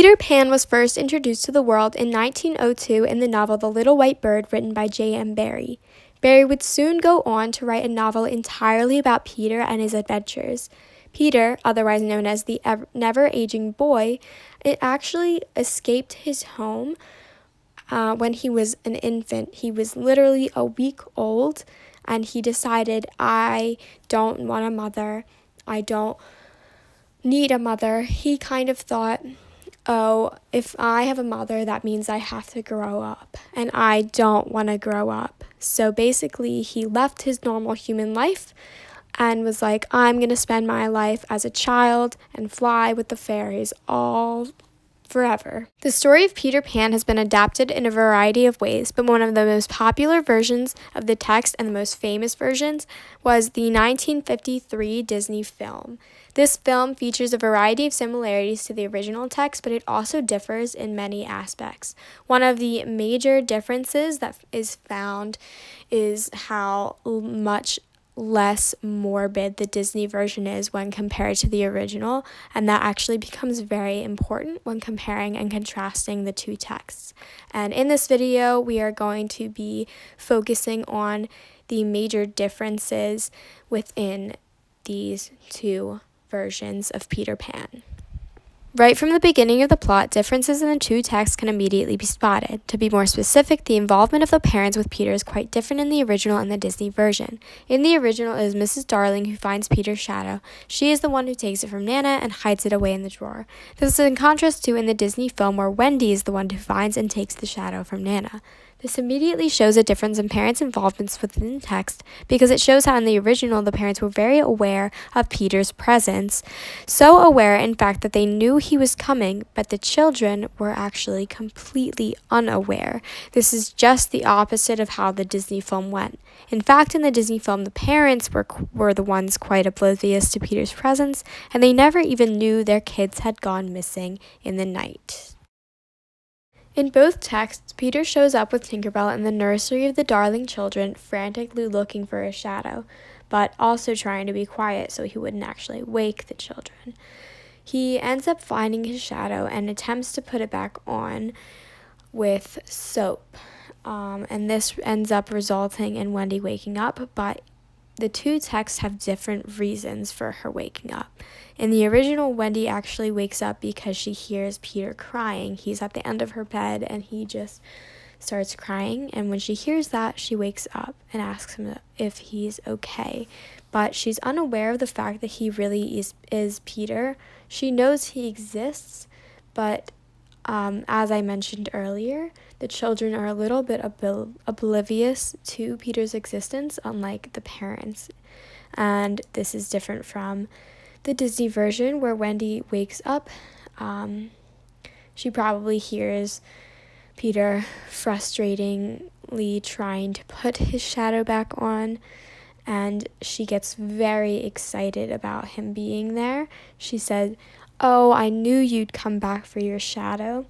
Peter Pan was first introduced to the world in 1902 in the novel The Little White Bird, written by J.M. Barrie. Barrie would soon go on to write a novel entirely about Peter and his adventures. Peter, otherwise known as the never-aging boy, it actually escaped his home when he was an infant. He was literally a week old, and he decided, I don't want a mother. I don't need a mother. He kind of thought, oh, if I have a mother, that means I have to grow up, and I don't want to grow up. So basically, he left his normal human life and was like, I'm going to spend my life as a child and fly with the fairies all forever. The story of Peter Pan has been adapted in a variety of ways, but one of the most popular versions of the text and the most famous versions was the 1953 Disney film. This film features a variety of similarities to the original text, but it also differs in many aspects. One of the major differences that is found is how much less morbid the Disney version is when compared to the original, and that actually becomes very important when comparing and contrasting the two texts. And in this video, we are going to be focusing on the major differences within these two versions of Peter Pan. Right from the beginning of the plot, differences in the two texts can immediately be spotted. To be more specific, the involvement of the parents with Peter is quite different in the original and the Disney version. In the original, it is Mrs. Darling who finds Peter's shadow. She is the one who takes it from Nana and hides it away in the drawer. This is in contrast to in the Disney film, where Wendy is the one who finds and takes the shadow from Nana. This immediately shows a difference in parents' involvements within the text, because it shows how in the original the parents were very aware of Peter's presence, so aware in fact that they knew he was coming, but the children were actually completely unaware. This is just the opposite of how the Disney film went. In fact, in the Disney film, the parents were the ones quite oblivious to Peter's presence, and they never even knew their kids had gone missing in the night. In both texts, Peter shows up with Tinkerbell in the nursery of the Darling children, frantically looking for a shadow, but also trying to be quiet so he wouldn't actually wake the children. He ends up finding his shadow and attempts to put it back on with soap, and this ends up resulting in Wendy waking up, but the two texts have different reasons for her waking up. In the original, Wendy actually wakes up because she hears Peter crying. He's at the end of her bed and he just starts crying, and when she hears that, she wakes up and asks him if he's okay. But she's unaware of the fact that he really is Peter. She knows he exists, but as I mentioned earlier, the children are a little bit oblivious to Peter's existence, unlike the parents. And this is different from the Disney version, where Wendy wakes up. She probably hears Peter frustratingly trying to put his shadow back on, and she gets very excited about him being there. She said, "Oh, I knew you'd come back for your shadow."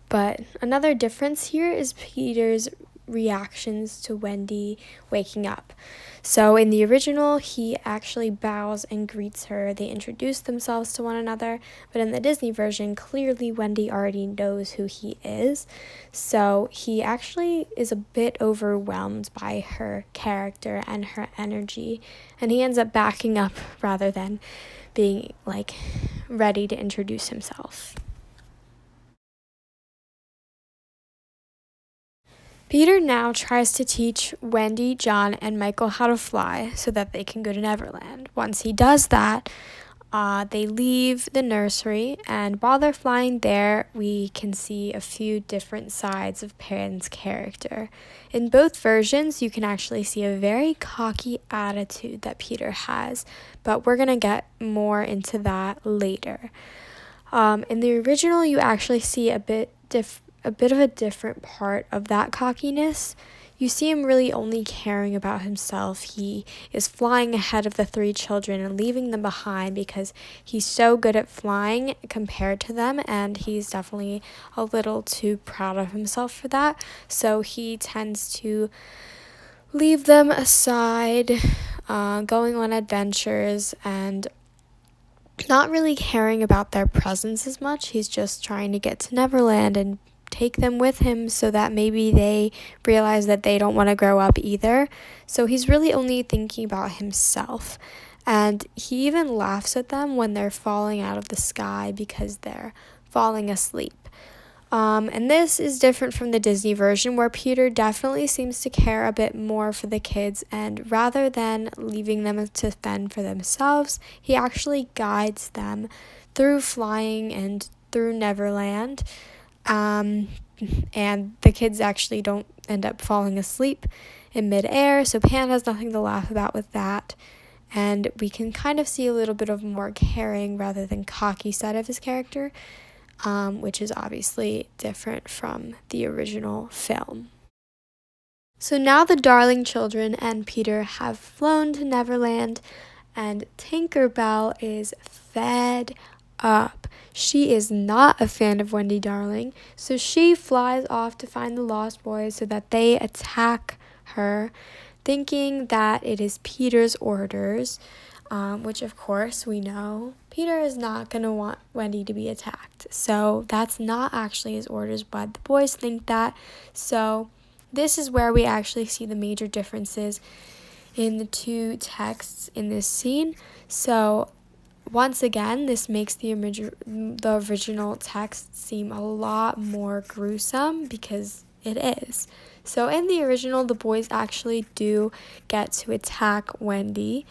But another difference here is Peter's reactions to Wendy waking up. So in the original, he actually bows and greets her. They introduce themselves to one another. But in the Disney version, clearly Wendy already knows who he is. So he actually is a bit overwhelmed by her character and her energy. And he ends up backing up rather than being ready to introduce himself. Peter now tries to teach Wendy, John, and Michael how to fly so that they can go to Neverland. Once he does that, they leave the nursery, and while they're flying there, we can see a few different sides of Pan's character. In both versions, you can actually see a very cocky attitude that Peter has, but we're going to get more into that later. In the original, you actually see a bit of a different part of that cockiness. You see him really only caring about himself. He is flying ahead of the three children and leaving them behind because he's so good at flying compared to them, and he's definitely a little too proud of himself for that. So he tends to leave them aside, going on adventures and not really caring about their presence as much. He's just trying to get to Neverland and take them with him so that maybe they realize that they don't want to grow up either. So he's really only thinking about himself. And he even laughs at them when they're falling out of the sky because they're falling asleep. And this is different from the Disney version, where Peter definitely seems to care a bit more for the kids, and rather than leaving them to fend for themselves, he actually guides them through flying and through Neverland. And the kids actually don't end up falling asleep in midair, so Pan has nothing to laugh about with that. And we can kind of see a little bit of more caring rather than cocky side of his character, which is obviously different from the original film. So now the Darling children and Peter have flown to Neverland, and Tinkerbell is fed up. She is not a fan of Wendy Darling, so she flies off to find the Lost Boys so that they attack her, thinking that it is Peter's orders, which of course we know Peter is not going to want Wendy to be attacked. So that's not actually his orders, but the boys think that. So this is where we actually see the major differences in the two texts in this scene. So once again, this makes the original text seem a lot more gruesome, because it is. So in the original, the boys actually do get to attack Wendy.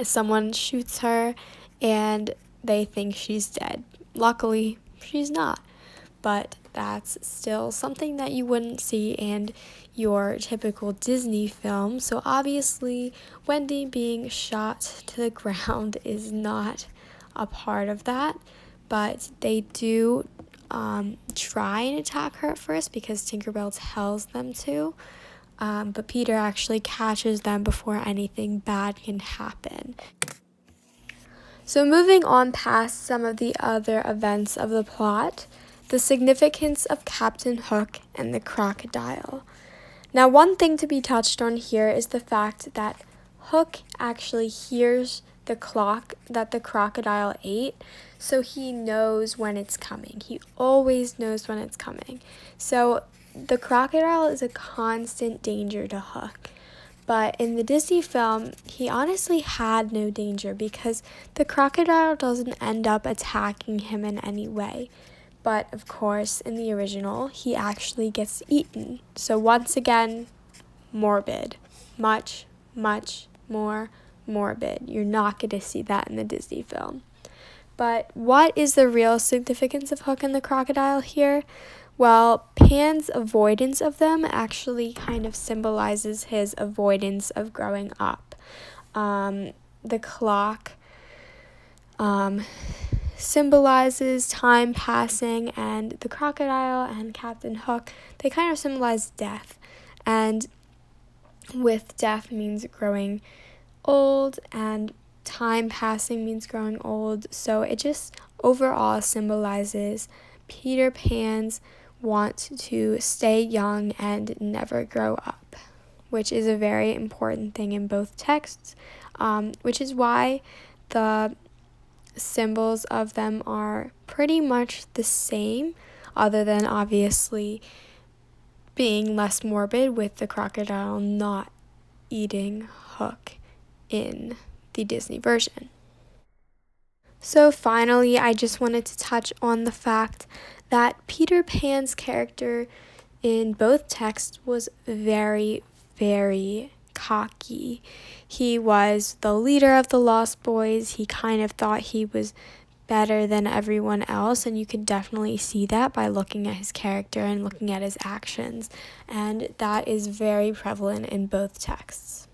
Someone shoots her and they think she's dead. Luckily, she's not. But that's still something that you wouldn't see in your typical Disney film. So obviously, Wendy being shot to the ground is not a part of that. But they do try and attack her at first because Tinkerbell tells them to. But Peter actually catches them before anything bad can happen. So moving on past some of the other events of the plot, the significance of Captain Hook and the crocodile. Now, one thing to be touched on here is the fact that Hook actually hears the clock that the crocodile ate, so he knows when it's coming. He always knows when it's coming. So the crocodile is a constant danger to Hook. But in the Disney film, he honestly had no danger because the crocodile doesn't end up attacking him in any way. But of course, in the original, he actually gets eaten. So once again, morbid. Much, much more morbid. You're not going to see that in the Disney film. But what is the real significance of Hook and the crocodile here? Well, Pan's avoidance of them actually kind of symbolizes his avoidance of growing up. The clock symbolizes time passing, and the crocodile and Captain Hook, they kind of symbolize death. And with death means growing old, and time passing means growing old. So it just overall symbolizes Peter Pan's want to stay young and never grow up, which is a very important thing in both texts, which is why the symbols of them are pretty much the same, other than obviously being less morbid with the crocodile not eating Hook in the Disney version. So finally, I just wanted to touch on the fact that Peter Pan's character in both texts was very, very cocky. He was the leader of the Lost Boys. He kind of thought he was better than everyone else, and you can definitely see that by looking at his character and looking at his actions, and that is very prevalent in both texts.